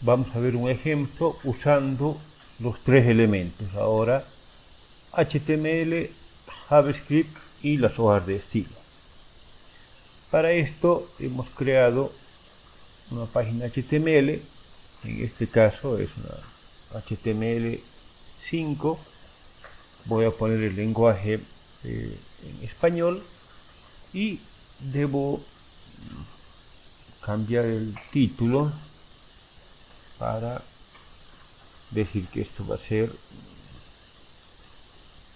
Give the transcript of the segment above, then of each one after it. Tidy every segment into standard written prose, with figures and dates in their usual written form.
vamos a ver un ejemplo usando los tres elementos. Ahora, HTML, JavaScript y las hojas de estilo. Para esto hemos creado una página HTML, en este caso es una HTML5. Voy a poner el lenguaje en español y debo cambiar el título para decir que esto va a ser,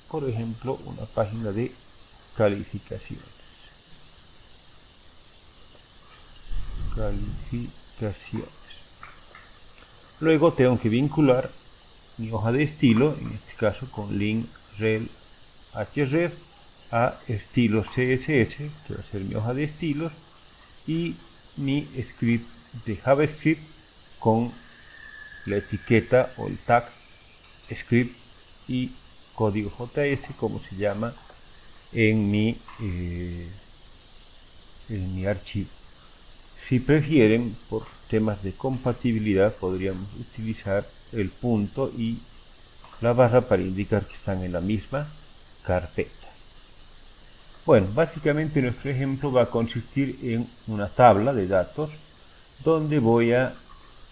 por ejemplo, una página de calificaciones. Luego tengo que vincular mi hoja de estilo, en este caso con link rel href a estilo css, que va a ser mi hoja de estilos, y mi script de JavaScript con la etiqueta o el tag script y código JS, como se llama en mi archivo. Si prefieren, por temas de compatibilidad, podríamos utilizar el punto y la barra para indicar que están en la misma carpeta. Bueno, básicamente nuestro ejemplo va a consistir en una tabla de datos donde voy a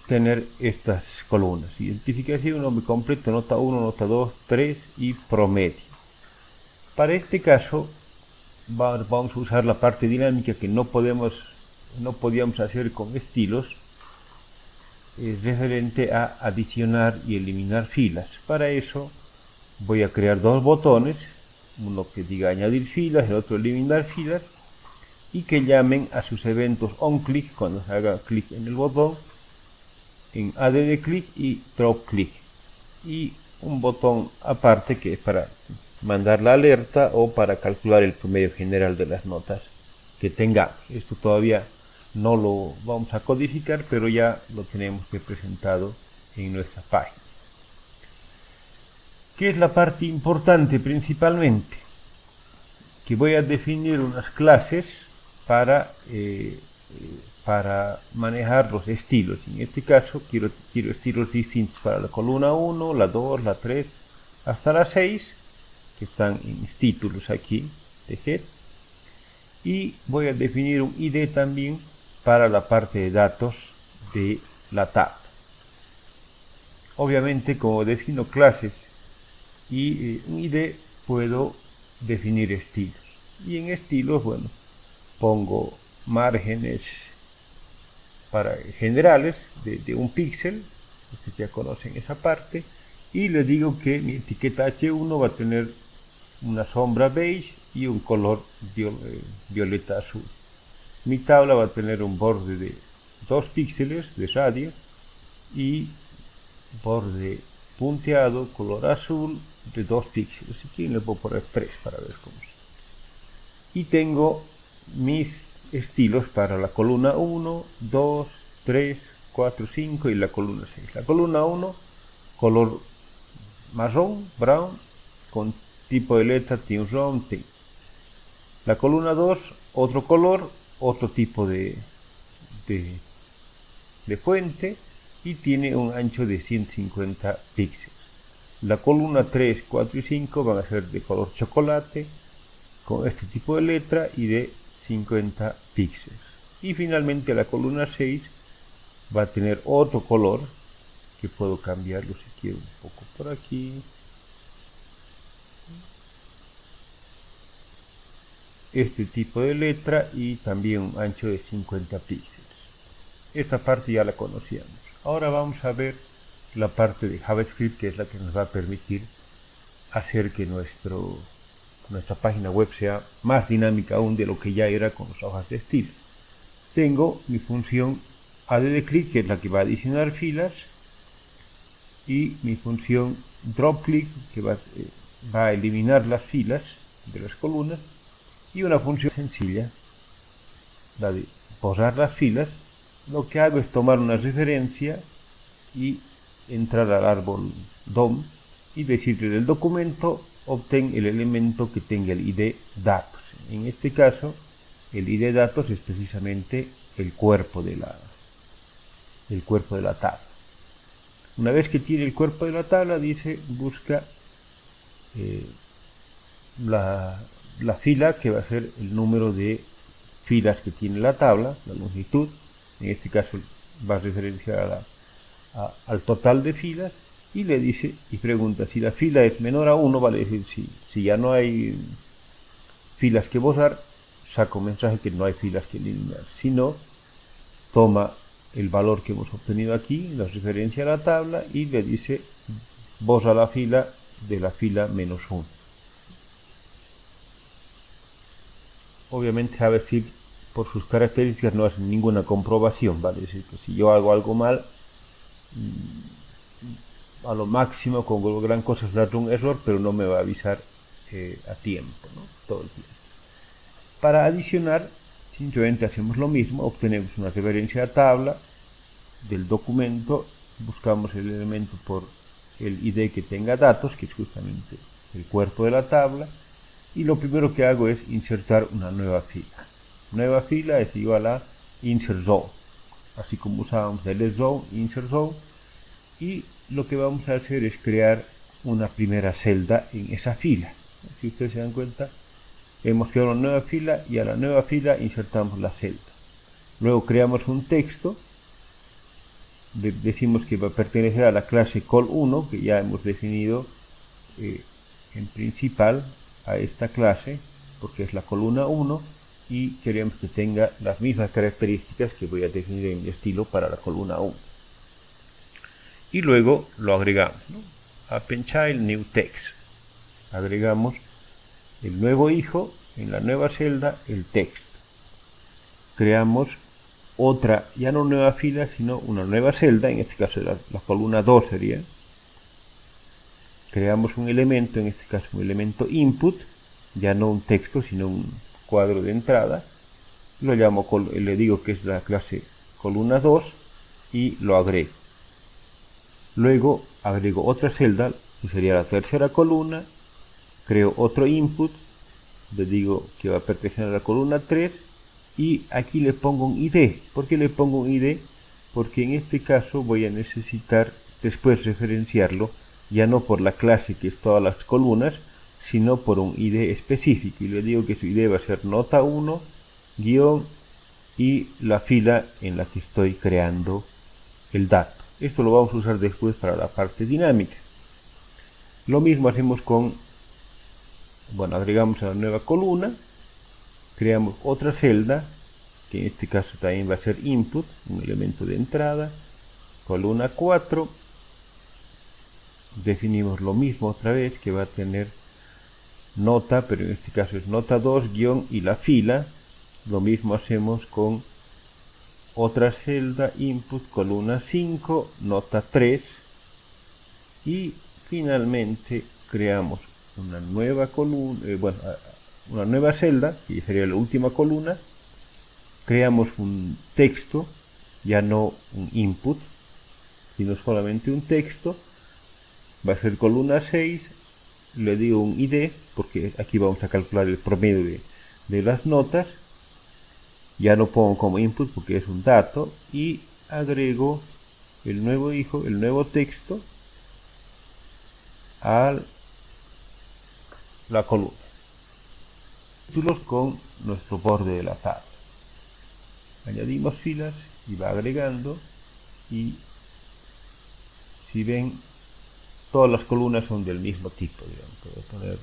tener estas columnas: identificación, nombre completo, nota 1, nota 2, 3 y promedio. Para este caso vamos a usar la parte dinámica que no podíamos hacer con estilos, referente a adicionar y eliminar filas. Para eso voy a crear dos botones, uno que diga añadir filas, el otro eliminar filas, y que llamen a sus eventos onClick cuando se haga clic en el botón, en add click y drop click, y un botón aparte que es para mandar la alerta o para calcular el promedio general de las notas que tengamos. Esto todavía no lo vamos a codificar, pero ya lo tenemos representado en nuestra página. ¿Qué es la parte importante principalmente? Que voy a definir unas clases para manejar los estilos. En este caso quiero estilos distintos para la columna 1, la 2, la 3, hasta la 6, que están en mis títulos aquí de head. Y voy a definir un ID también para la parte de datos de la tabla. Obviamente, como defino clases y un ID, puedo definir estilos. Y en estilos, bueno, pongo márgenes generales de un píxel, ustedes ya conocen esa parte, y le digo que mi etiqueta H1 va a tener una sombra beige y un color violeta azul. Mi tabla va a tener un borde de 2 píxeles de radio y borde punteado color azul de 2 píxeles. Aquí le puedo poner 3 para ver cómo es. Y tengo mis estilos para la columna 1, 2, 3, 4, 5 y la columna 6. La columna 1, color marrón, brown, con tipo de letra Thin Round T. La columna 2, otro color, otro tipo de fuente, y tiene un ancho de 150 píxeles. La columna 3, 4 y 5 van a ser de color chocolate, con este tipo de letra y de 50 píxeles. Y finalmente la columna 6 va a tener otro color, que puedo cambiarlo si quiero un poco por aquí. Este tipo de letra y también un ancho de 50 píxeles. Esta parte ya la conocíamos. Ahora vamos a ver la parte de JavaScript, que es la que nos va a permitir hacer que nuestra página web sea más dinámica aún de lo que ya era con las hojas de estilo. Tengo mi función addClick, que es la que va a adicionar filas, y mi función dropClick, que va a eliminar las filas de las columnas, y una función sencilla, la de borrar las filas. Lo que hago es tomar una referencia y entrar al árbol DOM y decirle del documento obtén el elemento que tenga el ID datos. En este caso, el ID datos es precisamente el cuerpo de la tabla. Una vez que tiene el cuerpo de la tabla, dice busca la fila que va a ser el número de filas que tiene la tabla, la longitud. En este caso va a referenciar al total de filas, y le dice y pregunta si la fila es menor a 1, vale decir si ya no hay filas que borrar, saca un mensaje que no hay filas que eliminar. Si no, toma el valor que hemos obtenido aquí, la referencia a la tabla, y le dice borra la fila de la fila menos 1. Obviamente JavaScript por sus características no hace ninguna comprobación, ¿vale? Es decir, que si yo hago algo mal, a lo máximo con gran cosa es darle un error, pero no me va a avisar a tiempo, ¿no? Todo el tiempo. Para adicionar, simplemente hacemos lo mismo, obtenemos una referencia a tabla del documento, buscamos el elemento por el ID que tenga datos, que es justamente el cuerpo de la tabla, y lo primero que hago es insertar una nueva fila. Nueva fila es igual a insert row, así como usábamos el row, insert row, y lo que vamos a hacer es crear una primera celda en esa fila. Si ustedes se dan cuenta, hemos creado una nueva fila y a la nueva fila insertamos la celda. Luego creamos un texto, decimos que va a pertenecer a la clase call1, que ya hemos definido en principal a esta clase, porque es la columna 1, y queremos que tenga las mismas características que voy a definir en mi estilo para la columna 1. Y luego lo agregamos, ¿no? Append child new text. Agregamos el nuevo hijo en la nueva celda, el texto. Creamos otra, ya no nueva fila, sino una nueva celda, en este caso la columna 2 sería. Creamos un elemento, en este caso un elemento input, ya no un texto, sino un cuadro de entrada. Lo llamo, le digo que es la clase columna 2 y lo agrego. Luego agrego otra celda, que sería la tercera columna, creo otro input, le digo que va a pertenecer a la columna 3, y aquí le pongo un ID. ¿Por qué le pongo un ID? Porque en este caso voy a necesitar después referenciarlo, ya no por la clase que es todas las columnas, sino por un ID específico, y le digo que su ID va a ser nota 1, guión, y la fila en la que estoy creando el dato. Esto lo vamos a usar después para la parte dinámica. Lo mismo hacemos agregamos a la nueva columna, creamos otra celda, que en este caso también va a ser input, un elemento de entrada, columna 4, definimos lo mismo otra vez, que va a tener nota, pero en este caso es nota 2, guión, y la fila. Lo mismo hacemos con otra celda, input, columna 5, nota 3, y finalmente creamos una nueva columna, una nueva celda, que sería la última columna. Creamos un texto, ya no un input, sino solamente un texto. Va a ser columna 6, le digo un ID, porque aquí vamos a calcular el promedio de las notas. Ya no pongo como input porque es un dato, y agrego el nuevo hijo, el nuevo texto a la columna. Títulos con nuestro borde de la tabla. Añadimos filas y va agregando, y si ven, todas las columnas son del mismo tipo, digamos. Voy a poner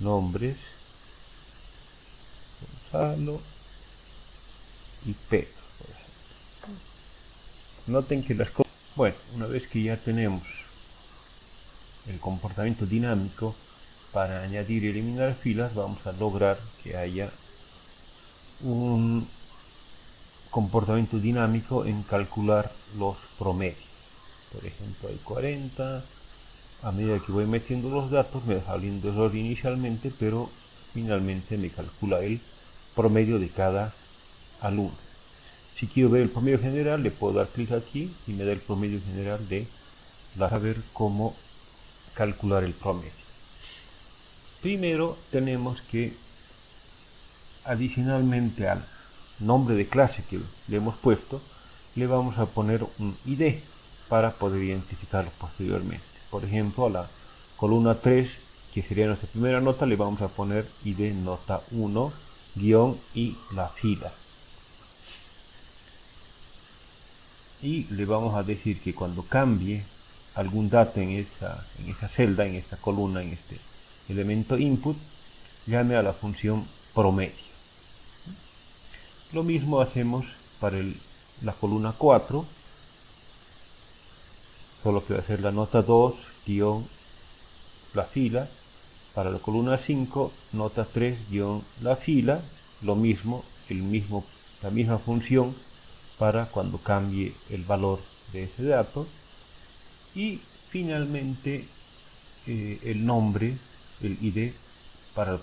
nombres, Gonzalo y Pedro, por ejemplo. Noten que las cosas, bueno, una vez que ya tenemos el comportamiento dinámico para añadir y eliminar filas, vamos a lograr que haya un comportamiento dinámico en calcular los promedios. Por ejemplo, hay 40, a medida que voy metiendo los datos me va saliendo error inicialmente, pero finalmente me calcula el promedio de cada alumno. Si quiero ver el promedio general, le puedo dar clic aquí y me da el promedio general de saber cómo calcular el promedio. Primero tenemos que, adicionalmente al nombre de clase que le hemos puesto, le vamos a poner un ID. para poder identificarlo posteriormente. Por ejemplo, a la columna 3, que sería nuestra primera nota, le vamos a poner id nota 1, guión y la fila. Y le vamos a decir que cuando cambie algún dato en esa celda, en esta columna, en este elemento input, llame a la función promedio. Lo mismo hacemos para la columna 4, solo que va a ser la nota 2, guión, la fila. Para la columna 5, nota 3, guión, la fila. Lo mismo, la misma función para cuando cambie el valor de ese dato. Y finalmente el nombre, el id para el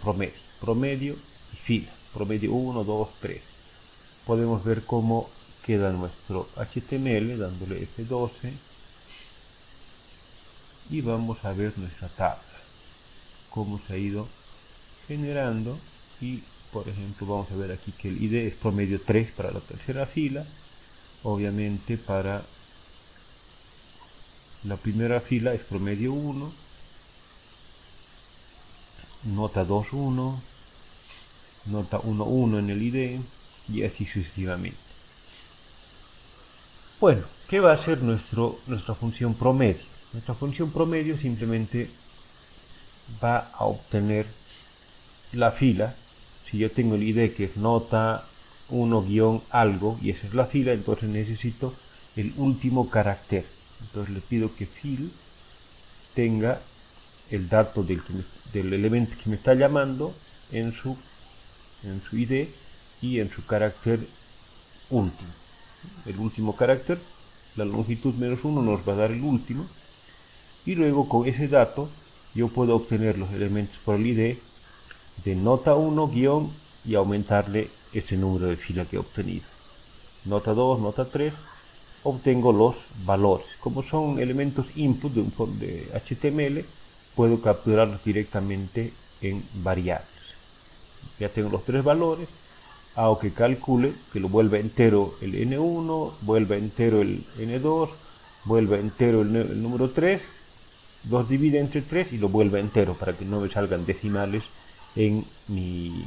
promedio y fila, promedio 1, 2, 3. Podemos ver cómo queda nuestro HTML dándole F12 y vamos a ver nuestra tabla, cómo se ha ido generando. Y por ejemplo vamos a ver aquí que el id es promedio 3 para la tercera fila. Obviamente para la primera fila es promedio 1, nota 2, 1, nota 1, 1 en el id y así sucesivamente. Bueno, ¿qué va a hacer nuestra función promedio? Nuestra función promedio simplemente va a obtener la fila. Si yo tengo el id que es nota 1 guión algo y esa es la fila, entonces necesito el último carácter. Entonces le pido que fill tenga el dato del elemento que me está llamando en su id y en su carácter último. El último carácter, la longitud menos 1 nos va a dar el último, y luego con ese dato yo puedo obtener los elementos por el id de nota 1 guión y aumentarle ese número de fila que he obtenido. Nota 2, nota 3, obtengo los valores. Como son elementos input de HTML, puedo capturarlos directamente en variables. Ya tengo los tres valores, hago que calcule, que lo vuelva entero el n1, vuelva entero el n2, vuelva entero el número 3, los divide entre 3 y lo vuelva entero para que no me salgan decimales en mi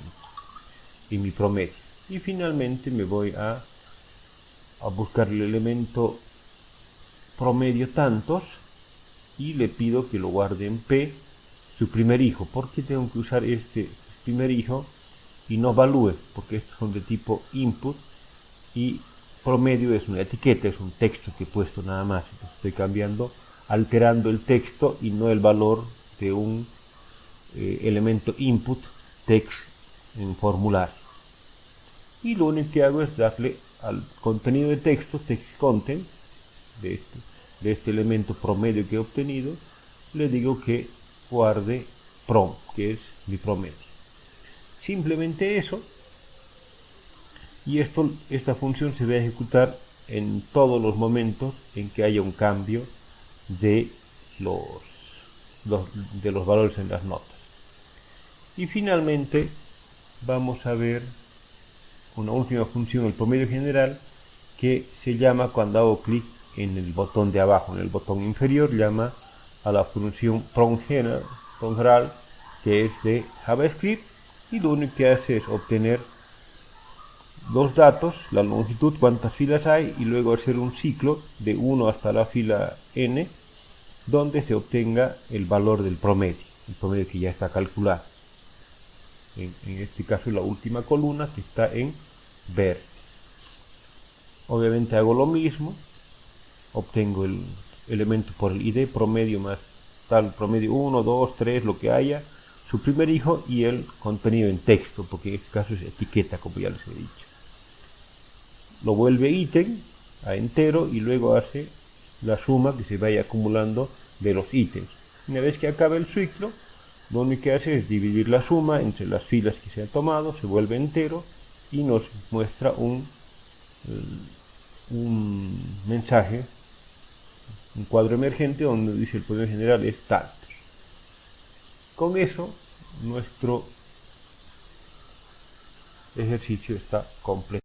promedio. Y finalmente me voy a buscar el elemento promedio tantos y le pido que lo guarde en P, su primer hijo. ¿Por qué tengo que usar este primer hijo y no value? Porque estos son de tipo input y promedio es una etiqueta, es un texto que he puesto nada más. Entonces estoy alterando el texto y no el valor de un elemento input text en formulario. Y lo único que hago es darle al contenido de texto, text content, de este elemento promedio que he obtenido, le digo que guarde prom, que es mi promedio. Simplemente eso, y esta función se va a ejecutar en todos los momentos en que haya un cambio de los valores en las notas. Y finalmente vamos a ver una última función, el promedio general, que se llama cuando hago clic en el botón de abajo, en el botón inferior, llama a la función prom general, que es de JavaScript, y lo único que hace es obtener los datos, la longitud, cuántas filas hay, y luego hacer un ciclo de 1 hasta la fila n, donde se obtenga el valor del promedio, el promedio que ya está calculado. En este caso la última columna que está en verde. Obviamente hago lo mismo, obtengo el elemento por el id promedio más tal promedio 1, 2, 3, lo que haya, su primer hijo y el contenido en texto, porque en este caso es etiqueta, como ya les he dicho. Lo vuelve ítem a entero y luego hace la suma que se vaya acumulando de los ítems. Una vez que acabe el ciclo, lo único que hace es dividir la suma entre las filas que se ha tomado, se vuelve entero y nos muestra un mensaje, un cuadro emergente donde dice el promedio general es tantos. Con eso nuestro ejercicio está completo.